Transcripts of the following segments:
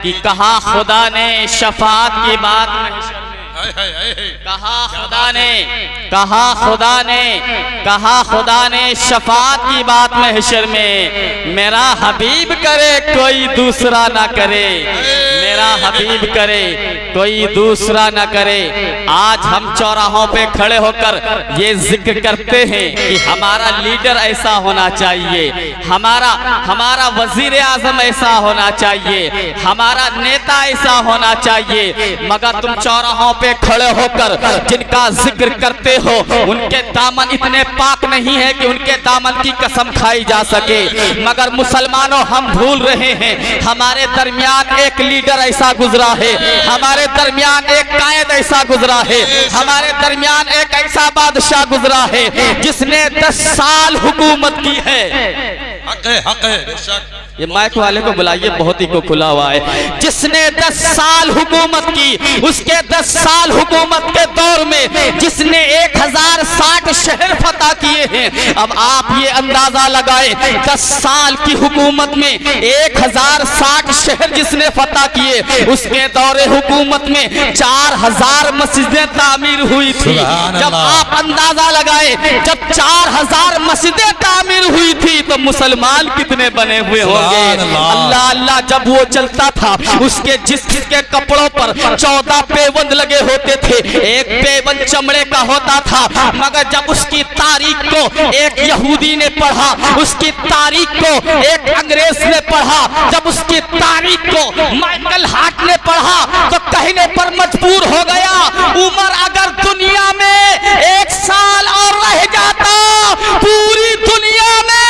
कि कहा खुदा ने शफात की बात कहा खुदा ने शफात की बात महशर में मेरा हबीब करे कोई दूसरा ना करे, मेरा हबीब करे कोई दूसरा ना करे। आज हम चौराहों पे खड़े होकर ये जिक्र करते हैं कि हमारा लीडर ऐसा होना चाहिए, हमारा वजीर आजम ऐसा होना चाहिए, हमारा नेता ऐसा होना चाहिए, मगर तुम चौराहों पे खड़े होकर जिनका जिक्र करते हो उनके दामन इतने पाक नहीं है कि उनके दामन की कसम खाई जा सके। मगर मुसलमानों हम भूल रहे हैं, हमारे दरमियान एक लीडर ऐसा गुजरा है, हमारे दरमियान एक कायद ऐसा गुजरा है, हमारे दरमियान एक ऐसा बादशाह गुजरा है जिसने 10 साल हुकूमत की है। हक है ये माइक वाले को बुलाइए, बहुत ही को खुला हुआ है। जिसने 10 साल हुकूमत की, उसके 10 साल हुकूमत के दौर में जिसने 1060 शहर फतह किए हैं। अब आप ये अंदाजा लगाए 10 साल की हुकूमत में 1060 शहर जिसने फतह किए, उसके दौरे हुकूमत में 4000 मस्जिदें तामीर हुई थी। जब आप अंदाजा लगाए जब 4000 मस्जिदें तामीर हुई थी तो मुसलमान कितने बने हुए होंगे। अल्लाह अल्लाह जब वो चलता था उसके जिसके कपड़ों पर 14 पेबंद लगे होते थे, एक पेबंद चमड़े का होता था। मगर जब उसकी तारीख को एक यहूदी ने पढ़ा, उसकी तारीख को एक अंग्रेज ने पढ़ा, जब उसकी तारीख को माइकल हार्ट ने पढ़ा तो कहने पर मजबूर हो गया, उमर अगर दुनिया में 1 साल और रह जाता पूरी दुनिया में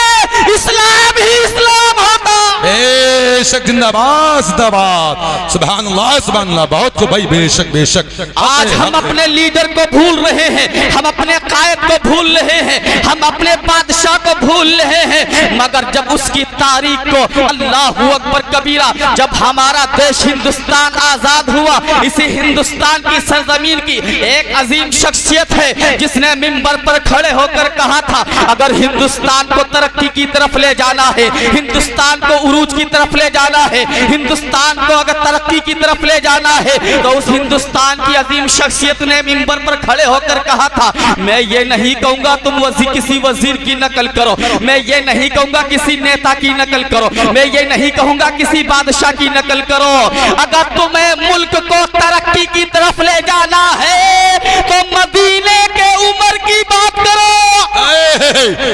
इस्लाम ही इस्लाम होता। बेशक जिंदाबाद जिंदाबाद, सुभान अल्लाह, बहुत को भाई बेशक बेशक। आज हम अपने लीडर को भूल रहे हैं, हम अपने कायद को भूल रहे हैं, हम अपने बादशाह को भूल रहे हैं। मगर जब उसकी तारीख को, अल्लाहू अकबर कबीरा, जब हमारा देश हिंदुस्तान आजाद हुआ, इसी हिंदुस्तान की सरजमीन की एक अजीम शख्सियत है जिसने मिंबर पर खड़े होकर कहा था अगर हिंदुस्तान को तरक्की की तरफ ले जाना है, हिंदुस्तान को उरूज की तरफ ले जाना है, हिंदुस्तान को अगर तरक्की की तरफ ले जाना है तो उस हिंदुस्तान की अजीम शख्सियत ने मिंबर पर खड़े होकर कहा था, मैं ये नहीं कहूंगा तुम किसी वजीर की नकल करो, मैं ये नहीं कहूंगा किसी नेता की नकल करो, मैं ये नहीं कहूंगा किसी बादशाह की नकल करो, अगर तुम्हें मुल्क को तरक्की की तरफ ले जाना है तो मदीने के उमर की बात करो।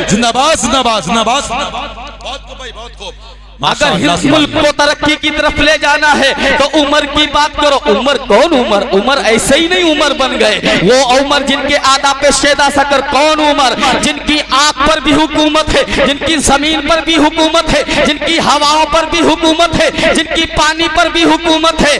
जिंदाबाद जिंदाबाद जिंदाबाद, बहुत खूब भाई, बहुत खूब। अगर इस मुल्क को तरक्की की तरफ ले जाना है तो उमर की बात करो। उमर कौन उमर? उमर ऐसे ही नहीं उमर बन गए, वो उमर जिनके आदा पे शेदा सकर, कौन उमर जिनकी आग पर भी हुकूमत है, जिनकी जमीन पर भी हुकूमत है, जिनकी हवाओं पर भी हुकूमत है, जिनकी पानी पर भी हुकूमत है।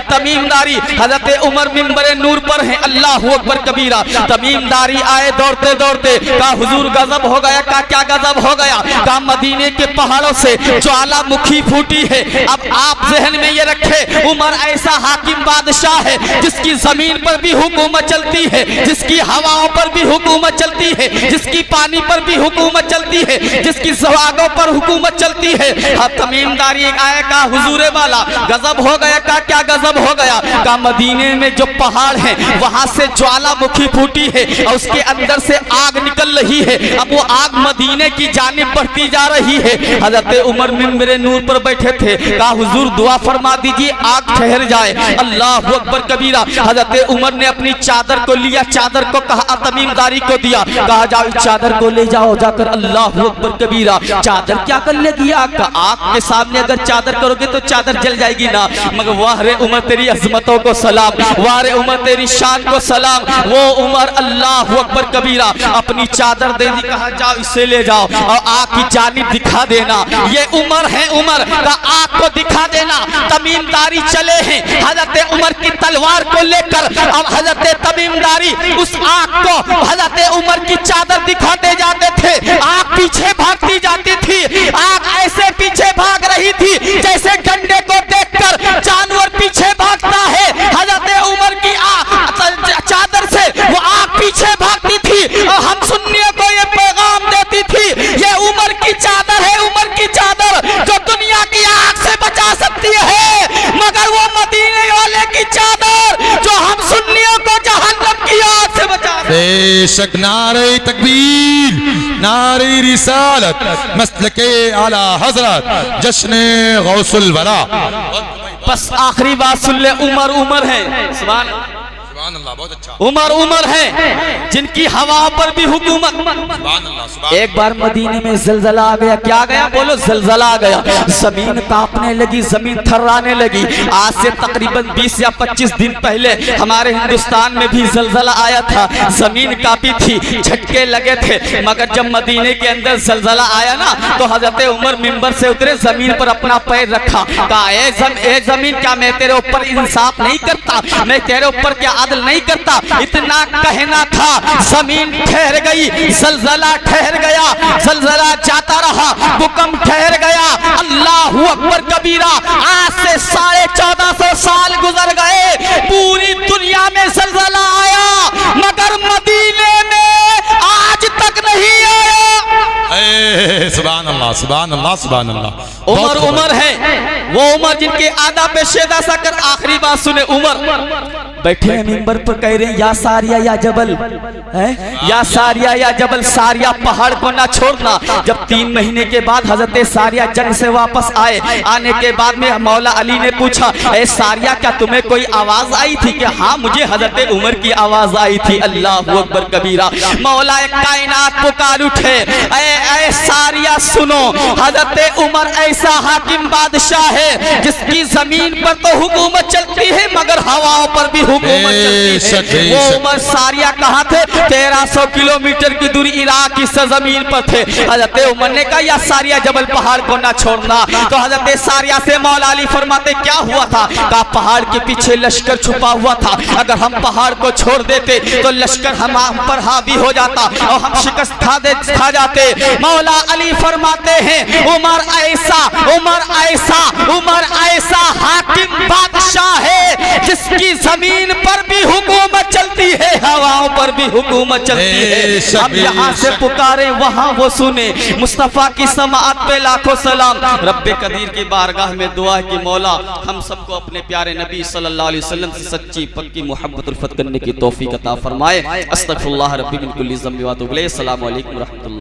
तमीमदारी, हजरत उमर मिंबर नूर पर है, अल्लाहू अकबर कबीरा। तमीमदारी आए दौड़ते दौड़ते, का हुजूर गजब हो गया, का क्या गजब हो गया, का मदीने के पहाड़ों से ज्वालामुखी फूटी है। अब आप जहन में ये रखे, उमर ऐसा हाकिम बादशाह है जिसकी जमीन पर भी हुकूमत चलती है, जिसकी हवाओं पर भी हुकूमत चलती है, जिसकी पानी पर भी हुकूमत चलती है, जिसकी जवागों पर हुकूमत चलती है। अब तमीमदारी आया, का हुजूर वाला गजब हो गया, का क्या गजब हो गया, का मदीने में जो पहाड़ है वहां से ज्वालामुखी फूटी है और उसके अंदर से आग निकल रही है। अब वो आग मदीने की जानिब बढ़ती जा रही है। हजरत उमर मिंबर नूर पर बैठे थे, कहा हुजूर दुआ फरमा दीजिए आग ठहर जाए। अल्लाहू अकबर कबीरा। हजरत उमर ने अपनी चादर को लिया, चादर को कहा तमीमदारी को दिया, कहा जाओ इस चादर को ले जाओ जाकर। अल्लाहू अकबर कबीरा। चादर क्या कर लेगी आग का? आग के सामने अगर चादर करोगे तो चादर जल जाएगी ना। मगर वाह रे उमर तेरी अजमतों को सलाम, वाह रे उमर तेरी शान को सलाम। वो उमर अल्लाहू अकबर कबीरा अपनी चादर दे दी, कहा जाओ इसे ले जाओ और आग की जानिब दिखा देना। ये उमर है, उमर का आग को दिखा देना। तमीमदारी चले हैं हजरत उमर की तलवार को लेकर। अब हजरत तमीमदारी उस आग को हजरत उमर की चादर दिखाते जाते थे, आग पीछे भागती जाती थी। आग ऐसे पीछे भाग रही थी जैसे डंडे को देखकर जानवर पीछे भागता है। हजरत उमर की चादर से वो आग पीछे भागती थी और हम सुन्नियों को ये पैगाम देती थी, ये उमर की चादर है, उमर की चादर जो दुनिया की आग से बचा सकती बेशक नारे तकबीर, नारे रिसालत, मसलके आला हजरत, जश्न गौसुल वरा। बस आखिरी बात सुन ले, उमर उमर है, सुभान अल्लाह, बहुत अच्छा। उमर उमर है जिनकी हवा पर भी हुकूमत। एक बार मदीने में जलजला आ गया, क्या गया बोलो, जलजला आ गया, जमीन कांपने लगी, जमीन थर्राने लगी। आज से तकरीबन 20 या 25 दिन पहले हमारे हिंदुस्तान में भी जलजला आया था, जमीन कांपी थी, झटके लगे थे। मगर जब मदीने के अंदर जलजला आया ना, तो हजरत उमर मिंबर से उतरे, जमीन पर अपना पैर रखा, कहा ए जमीन, क्या मैं तेरे ऊपर इंसाफ नहीं करता, मैं तेरे ऊपर क्या आदल नहीं करता। इतना कहना था, जमीन ठहर गई, जलजला ठहर गया, जलजला जाता रहा, भूकंप ठहर गया। अल्लाहू अकबर कबीरा। आज से 1450 साल गुजर गए, पूरी दुनिया में जलजला आया, मगर मदीने में आज तक नहीं आया। सुभान अल्लाह, सुभान अल्लाह, सुभान अल्लाह। उमर उमर है, वो उमर जिनके आदा पे शेदा सा कर। आखिरी बात सुने, उमर बैठे हैं मिंबर पर, कह रहे हैं या सारिया या जबल है, या सारिया या जबल, सारिया पहाड़ को ना छोड़ना। जब 3 महीने के बाद हजरत सारिया जंग से वापस आए, आने के बाद में मौला अली ने पूछा, ए सारिया, क्या तुम्हें कोई आवाज आई थी? कि हाँ, मुझे हजरत उमर की आवाज आई थी। अल्लाहू अकबर कबीरा। मौला कायनात पुकार उठे, ए सारिया सुनो, हजरत उमर ऐसा हाकिम बादशाह है जिसकी जमीन पर तो हुकूमत चलती है, मगर हवाओं पर भी हुकूमत चलती है। वो उमर सारिया कहाँ थे? 1300 किलोमीटर की दूरी इराक की सरजमीन पर थे। हजरत उमर ने कहा, या सारिया जबल, पहाड़ को ना छोड़ना। तो हजरत सारिया से मौला अली फरमाते, क्या हुआ था? कहा, पहाड़ के पीछे लश्कर छुपा हुआ था, अगर हम पहाड़ को छोड़ देते तो लश्कर हम पर हावी हो जाता और हम शिकस्त खा जाते। मौला अली फरमाते हैं, उमर ऐसा, उमर ऐसा, उमर ऐसा हाकिम बादशाह है जिसकी जमीन पर भी हुकूमत चलती है, हवाओं पर भी हुकूमत चलती है। हम यहाँ से पुकारे, वहाँ वो सुने। मुस्तफा की समाअत पे लाखों सलाम। रब्बे कदीर की बारगाह में दुआ है कि मौला हम सबको अपने प्यारे नबी सल्लल्लाहु अलैहि वसल्लम से सच्ची पक्की मोहब्बत उल्फत करने की तौफीक अता फरमाए। अस्तगफिरुल्लाह रब्बी मिन कुल्ली ज़म्बि व अतूबु इलैहि। अस्सलामु अलैकुम व रहमतुल्लाह।